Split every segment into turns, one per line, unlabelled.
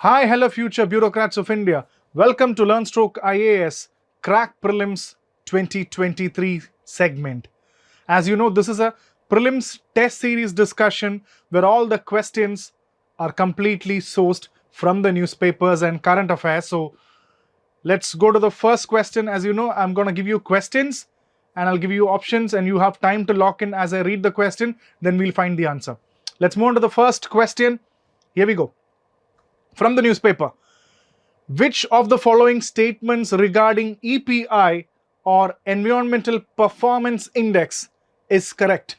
Hi, hello future bureaucrats of India. Welcome to LearnStroke IAS Crack Prelims 2023 segment. As you know, this is a prelims test series discussion where all the questions are completely sourced from the newspapers and current affairs. So let's go to the first question. As you know, I'm going to give you questions and I'll give you options and you have time to lock in as I read the question, then we'll find the answer. Let's move on to the first question. Here we go. From the newspaper. Which of the following statements regarding EPI or Environmental Performance Index is correct?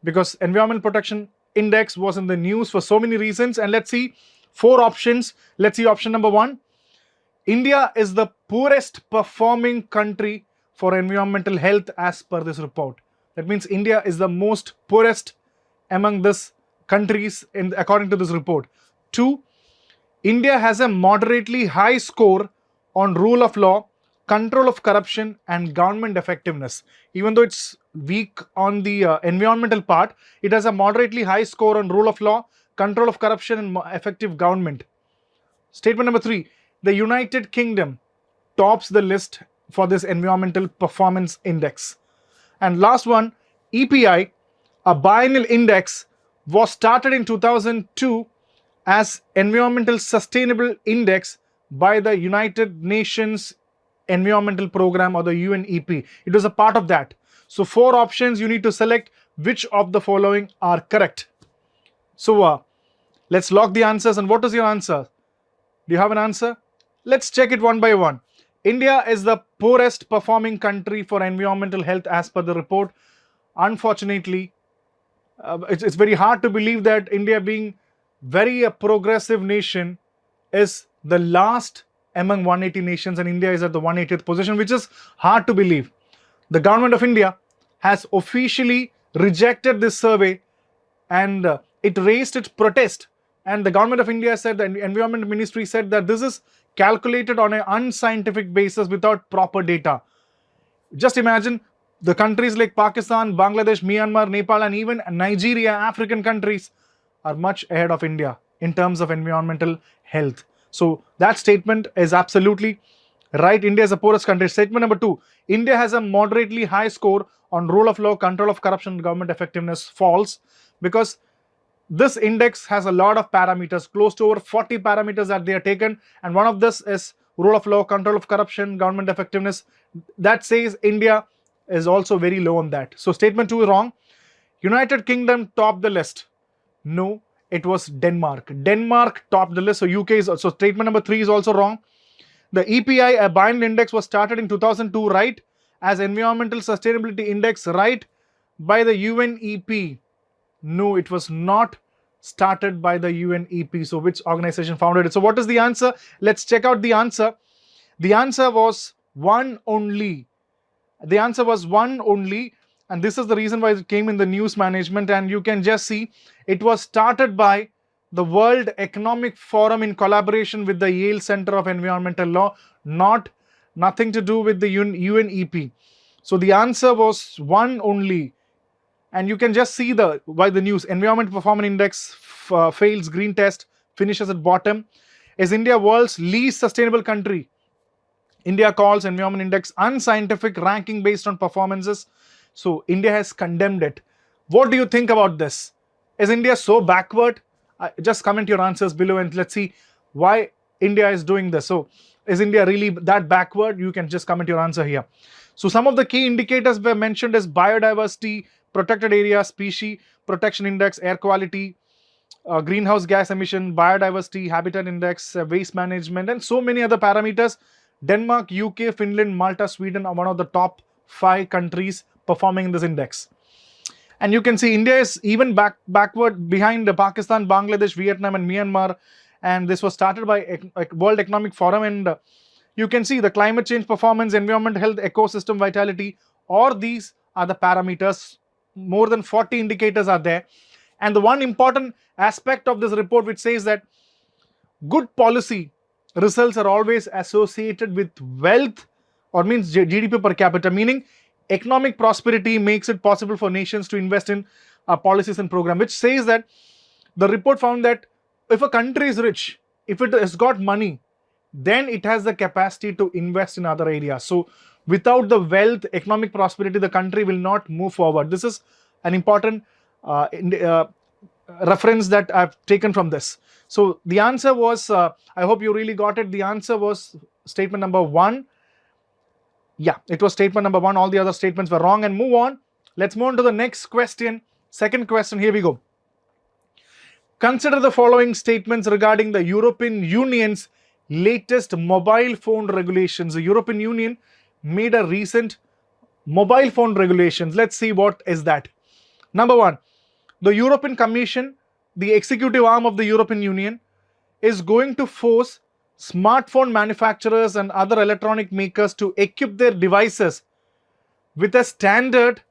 Because Environment Protection Index was in the news for so many reasons. And let's see 4 options. Let's see option number 1. India is the poorest performing country for environmental health as per this report. That means India is the most poorest among these countries according to this report. 2. India has a moderately high score on rule of law, control of corruption and government effectiveness. Even though it's weak on the environmental part, it has a moderately high score on rule of law, control of corruption and effective government. Statement number 3. The United Kingdom tops the list for this Environmental Performance Index. And last one, EPI, a biennial index, was started in 2002 as Environmental Sustainable Index by the United Nations Environmental Program or the UNEP. It was a part of that. So 4 options, you need to select which of the following are correct. So let's lock the answers. And what is your answer? Do you have an answer? Let's check it one by one. India is the poorest performing country for environmental health as per the report. Unfortunately, it's very hard to believe that India, being very a progressive nation, is the last among 180 nations, and India is at the 180th position, which is hard to believe. The government of India has officially rejected this survey and it raised its protest, and the government of India said, the Environment Ministry said that this is calculated on an unscientific basis without proper data. Just imagine the countries like Pakistan, Bangladesh, Myanmar, Nepal and even Nigeria, African countries, are much ahead of India in terms of environmental health. So that statement is absolutely right. India is the poorest country. Statement number 2. India has a moderately high score on rule of law, control of corruption and government effectiveness. False, because this index has a lot of parameters, close to over 40 parameters that they are taken, and one of this is rule of law, control of corruption, government effectiveness. That says India is also very low on that. So statement 2 is wrong. United Kingdom topped the list. No, it was Denmark. Denmark topped the list. So UK is also, statement number 3 is also wrong. The EPI, a biennial index, was started in 2002, right, as Environmental Sustainability Index, right, by the UNEP. No, it was not started by the UNEP. So which organization founded it? So what is the answer? Let's check out the answer. The answer was one only. The answer was one only. And this is the reason why it came in the news management. And you can just see it was started by the World Economic Forum in collaboration with the Yale Center of Environmental Law, nothing to do with the UNEP. So the answer was one only. And you can just see by the news, Environment Performance Index fails green test, finishes at bottom. Is India world's least sustainable country? India calls Environment Index unscientific ranking based on performances. So India has condemned it. What do you think about this? Is India so backward? Just comment your answers below and let's see why India is doing this. So is India really that backward? You can just comment your answer here. So some of the key indicators were mentioned as biodiversity, protected area, species protection index, air quality, greenhouse gas emission, biodiversity, habitat index, waste management, and so many other parameters. Denmark, UK, Finland, Malta, Sweden are one of the top 5 countries performing in this index. And you can see India is even backward behind Pakistan, Bangladesh, Vietnam and Myanmar. And this was started by World Economic Forum. And you can see the climate change performance, environment, health, ecosystem vitality. All these are the parameters. More than 40 indicators are there. And the one important aspect of this report which says that good policy results are always associated with wealth, or means GDP per capita, meaning economic prosperity makes it possible for nations to invest in policies and programs, which says that the report found that if a country is rich, if it has got money, then it has the capacity to invest in other areas. So without the wealth, economic prosperity, the country will not move forward. This is an important reference that I've taken from this. So the answer was, I hope you really got it. The answer was statement number 1. Yeah, it was statement number 1. All the other statements were wrong. And move on. Let's move on to the next question. Second question. Here we go. Consider the following statements regarding the European Union's latest mobile phone regulations. The European Union made a recent mobile phone regulations. Let's see what is that. Number 1, the European Commission, the executive arm of the European Union, is going to force smartphone manufacturers and other electronic makers to equip their devices with a standard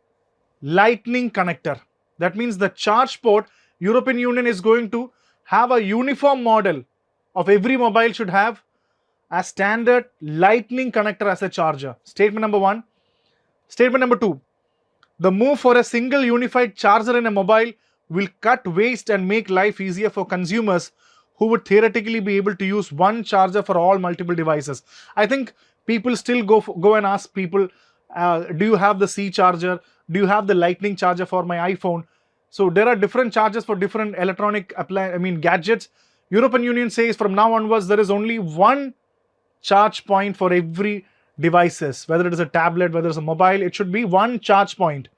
lightning connector. That means the charge port, European Union is going to have a uniform model of every mobile should have a standard lightning connector as a charger. Statement number 1. Statement number 2. The move for a single unified charger in a mobile will cut waste and make life easier for consumers who would theoretically be able to use one charger for all multiple devices. I think people still go and ask people, do you have the C charger? Do you have the lightning charger for my iPhone? So there are different chargers for different electronic gadgets. European Union says from now onwards there is only one charge point for every devices, whether it is a tablet, whether it's a mobile, it should be one charge point.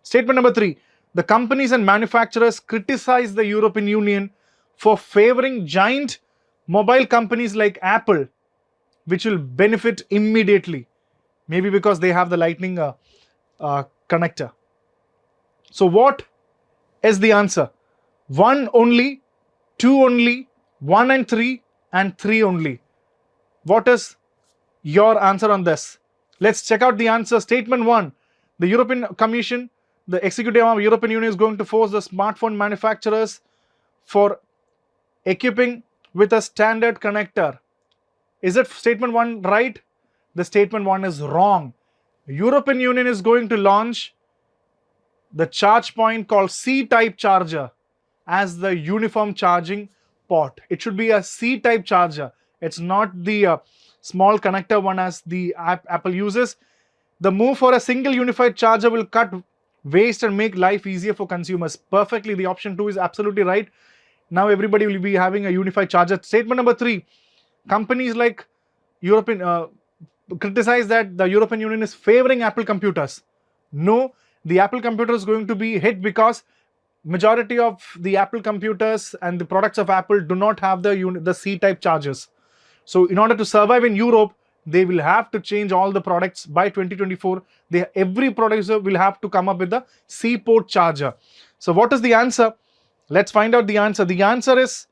Statement number 3, the companies and manufacturers criticize the European Union for favoring giant mobile companies like Apple, which will benefit immediately, maybe because they have the lightning connector. So what is the answer? 1 only, 2 only, 1 and 3, and 3 only. What is your answer on this? Let's check out the answer. Statement 1, the European Commission, the executive arm of European Union, is going to force the smartphone manufacturers for equipping with a standard connector. Is it statement 1 right? The statement 1 is wrong. European Union is going to launch the charge point called C-type charger as the uniform charging port. It should be a C-type charger. It's not the small connector one as the Apple uses. The move for a single unified charger will cut waste and make life easier for consumers. Perfectly, the option 2 is absolutely right. Now everybody will be having a unified charger. Statement number 3, companies like European criticize that the European Union is favoring Apple computers. No, the Apple computer is going to be hit because majority of the Apple computers and the products of Apple do not have the C-type chargers. So in order to survive in Europe, they will have to change all the products by 2024. Every producer will have to come up with the C-port charger. So what is the answer? Let's find out the answer. The answer is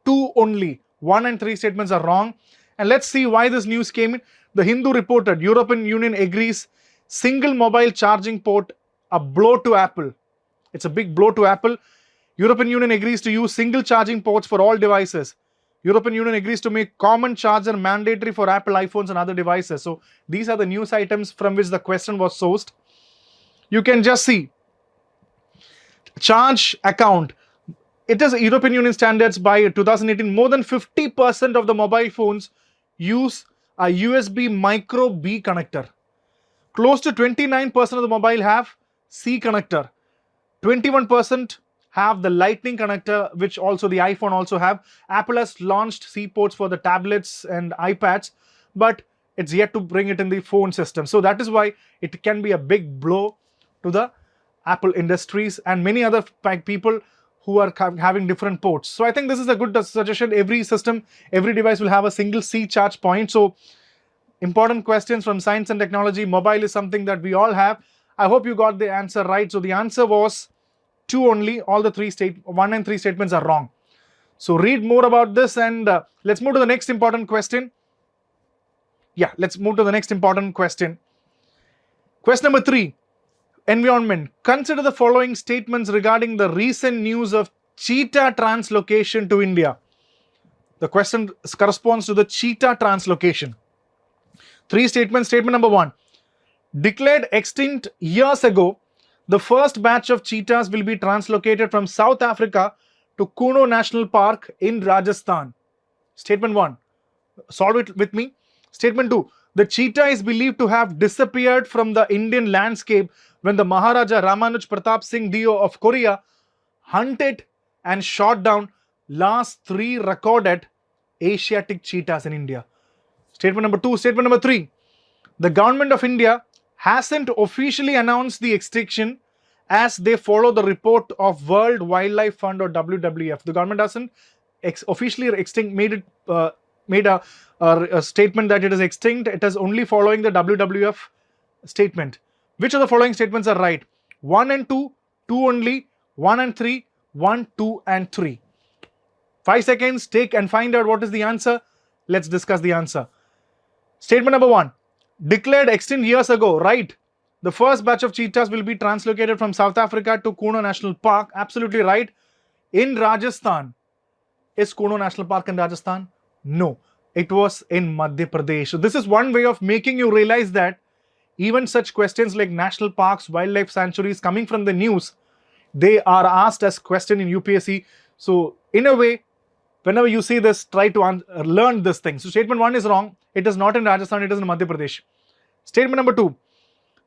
2 only. 1 and 3 statements are wrong. And let's see why this news came in. The Hindu reported European Union agrees single mobile charging port, a blow to Apple. It's a big blow to Apple. European Union agrees to use single charging ports for all devices. European Union agrees to make common charger mandatory for Apple iPhones and other devices. So these are the news items from which the question was sourced. You can just see charge account. It is European Union standards by 2018. More than 50% of the mobile phones use a USB micro B connector. Close to 29% of the mobile have C connector. 21% have the lightning connector, which also the iPhone also have. Apple has launched C ports for the tablets and iPads, but it's yet to bring it in the phone system. So that is why it can be a big blow to the Apple industries and many other people who are having different ports. So I think this is a good suggestion. Every system, every device will have a single C charge point. So important questions from science and technology. Mobile is something that we all have. I hope you got the answer right. So the answer was 2 only. All the 1 and 3 statements are wrong. So read more about this and let's move to the next important question. Yeah, let's move to the next important question. Question number 3. Environment. Consider the following statements regarding the recent news of cheetah translocation to India. The question corresponds to the cheetah translocation. 3 statements. Statement number 1. Declared extinct years ago, the first batch of cheetahs will be translocated from South Africa to Kuno National Park in Rajasthan. Statement 1. Solve it with me. Statement 2. The cheetah is believed to have disappeared from the Indian landscape when the Maharaja Ramanuj Pratap Singh Deo of Korea hunted and shot down last 3 recorded Asiatic cheetahs in India. Statement number 2. Statement number 3. The government of India hasn't officially announced the extinction as they follow the report of World Wildlife Fund or WWF. The government hasn't officially made a statement that it is extinct. It is only following the WWF statement. Which of the following statements are right? 1 and 2, 2 only, 1 and 3, 1, 2 and 3. 5 seconds, take and find out what is the answer. Let's discuss the answer. Statement number 1. Declared extinct years ago, right? The first batch of cheetahs will be translocated from South Africa to Kuno National Park. Absolutely right. In Rajasthan. Is Kuno National Park in Rajasthan? No. It was in Madhya Pradesh. So this is one way of making you realize that even such questions like national parks, wildlife sanctuaries coming from the news, they are asked as question in UPSC. So in a way, whenever you see this, try to learn this thing. So statement 1 is wrong. It is not in Rajasthan, it is in Madhya Pradesh. Statement number 2.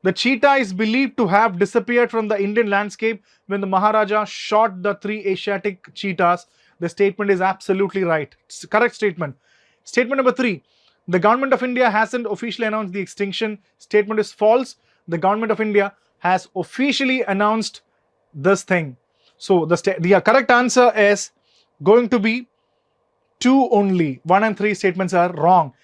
The cheetah is believed to have disappeared from the Indian landscape when the Maharaja shot the 3 Asiatic cheetahs. The statement is absolutely right. It's a correct statement. Statement number 3. The government of India hasn't officially announced the extinction. Statement is false. The government of India has officially announced this thing. So the correct answer is going to be 2 only. 1 and 3 statements are wrong.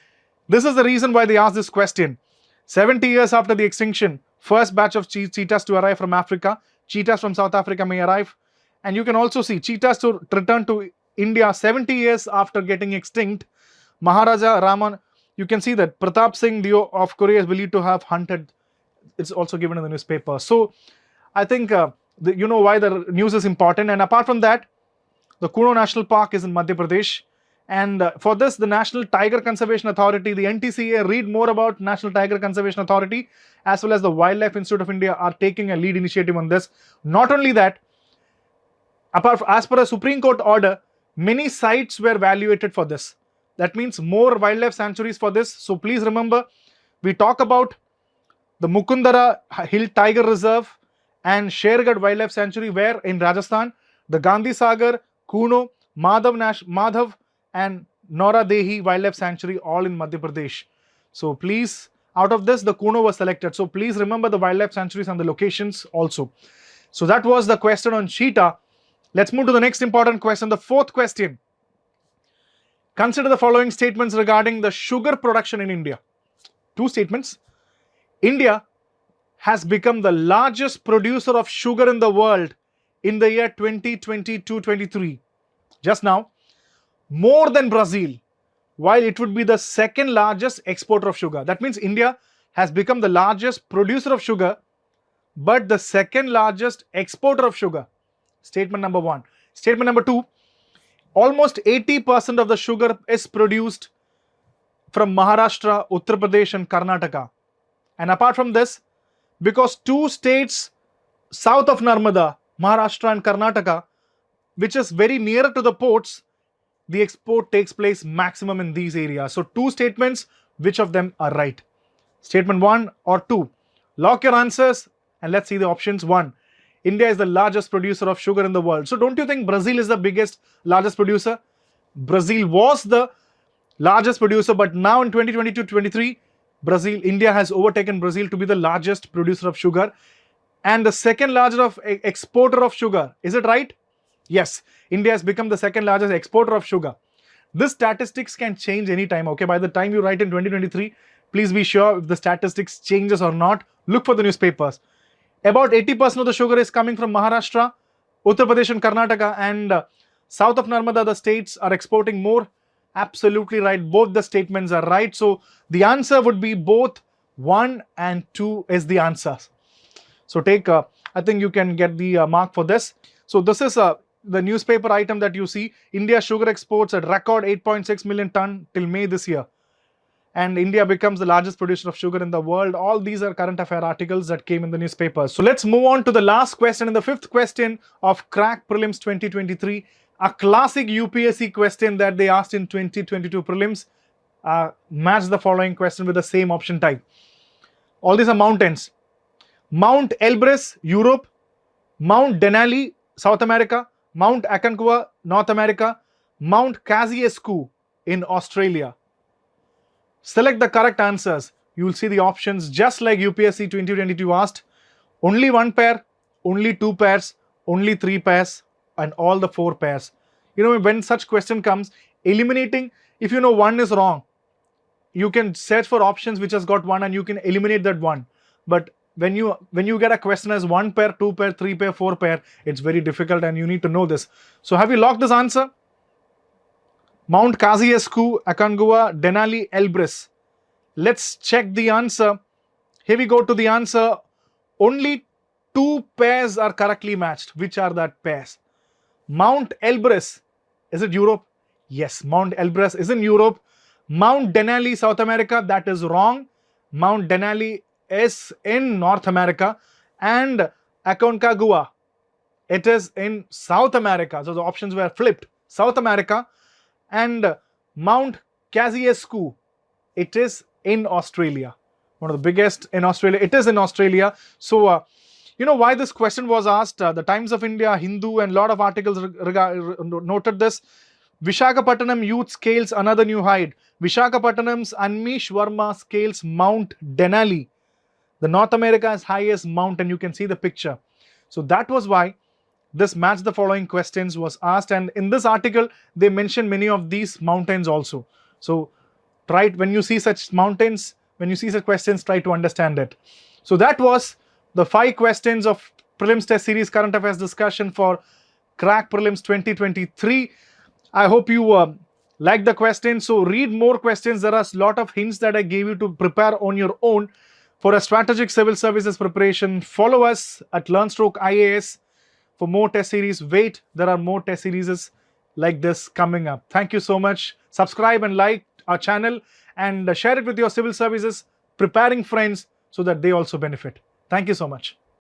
This is the reason why they asked this question. 70 years after the extinction, first batch of cheetahs to arrive from Africa. Cheetahs from South Africa may arrive. And you can also see cheetahs to return to India 70 years after getting extinct. Maharaja Raman, you can see that Pratap Singh Deo of Korea is believed to have hunted. It's also given in the newspaper. So I think you know why the news is important. And apart from that, the Kuno National Park is in Madhya Pradesh. And for this, the National Tiger Conservation Authority, the NTCA, read more about National Tiger Conservation Authority as well as the Wildlife Institute of India are taking a lead initiative on this. Not only that, as per a Supreme Court order, many sites were evaluated for this. That means more wildlife sanctuaries for this. So please remember, we talk about the Mukundara Hill Tiger Reserve and Shergad Wildlife Sanctuary, where in Rajasthan, the Gandhi Sagar, Kuno, Madhav and Nora Dehi Wildlife Sanctuary, all in Madhya Pradesh. So please, out of this, the Kuno was selected. So please remember the wildlife sanctuaries and the locations also. So that was the question on cheetah. Let's move to the next important question, the 4th question. Consider the following statements regarding the sugar production in India. 2 statements. India has become the largest producer of sugar in the world in the year 2022-23. Just now, more than Brazil, while it would be the 2nd largest exporter of sugar. That means India has become the largest producer of sugar, but the 2nd largest exporter of sugar. Statement number 1. Statement number 2. Almost 80% of the sugar is produced from Maharashtra, Uttar Pradesh and Karnataka. And apart from this, because 2 states south of Narmada, Maharashtra and Karnataka, which is very near to the ports, the export takes place maximum in these areas. So 2 statements, which of them are right? Statement 1 or 2? Lock your answers and let's see the options. 1. India is the largest producer of sugar in the world. So don't you think Brazil is the largest producer? Brazil was the largest producer, but now in 2022-23, India has overtaken Brazil to be the largest producer of sugar and the 2nd largest exporter of sugar. Is it right? Yes, India has become the 2nd largest exporter of sugar. This statistics can change anytime, okay? By the time you write in 2023, please be sure if the statistics changes or not. Look for the newspapers. About 80% of the sugar is coming from Maharashtra, Uttar Pradesh and Karnataka, and south of Narmada, the states are exporting more. Absolutely right. Both the statements are right. So the answer would be both 1 and 2 is the answer. So I think you can get the mark for this. So this is the newspaper item that you see. India sugar exports at record 8.6 million ton till May this year. And India becomes the largest producer of sugar in the world. All these are current affair articles that came in the newspapers. So let's move on to the last question and the 5th question of Crack Prelims 2023 A classic UPSC question that they asked in 2022 prelims. Match the following question with the same option type. All these are mountains. Mount Elbrus, Europe. Mount Denali, South America. Mount Aconcagua, North America. Mount Kosciuszko in Australia. Select the correct answers. You will see the options just like UPSC 2022 asked. Only one pair, only two pairs, only three pairs, and all the four pairs. You know, when such question comes, eliminating, if you know one is wrong, you can search for options which has got one and you can eliminate that one. But when you get a question as one pair, two pair, three pair, four pair, it's very difficult and you need to know this. So have you locked this answer? Mount Kosciuszko, Aconcagua, Denali, Elbrus. Let's check the answer. Here we go to the answer. Only two pairs are correctly matched. Which are that pairs? Mount Elbrus. Is it Europe? Yes, Mount Elbrus is in Europe. Mount Denali, South America. That is wrong. Mount Denali is in North America. And Aconcagua, it is in South America. So the options were flipped. South America. And Mount Kosciuszko, it is in Australia. One of the biggest in Australia. It is in Australia. So, you know why this question was asked? The Times of India, Hindu, and a lot of articles noted this. Visakhapatnam youth scales another new height. Visakhapatnam's Anmish Verma scales Mount Denali, the North America's highest mountain. You can see the picture. So that was why this match the following questions was asked, and in this article they mention many of these mountains also. So try, when you see such mountains, when you see such questions, try to understand it. So that was the 5 questions of Prelims Test Series Current Affairs discussion for Crack Prelims 2023. I hope you like the questions. So read more questions. There are a lot of hints that I gave you to prepare on your own for a strategic civil services preparation. Follow us at LearnStroke IAS for more test series. Wait, there are more test series like this coming up. Thank you so much. Subscribe and like our channel and share it with your civil services preparing friends so that they also benefit. Thank you so much.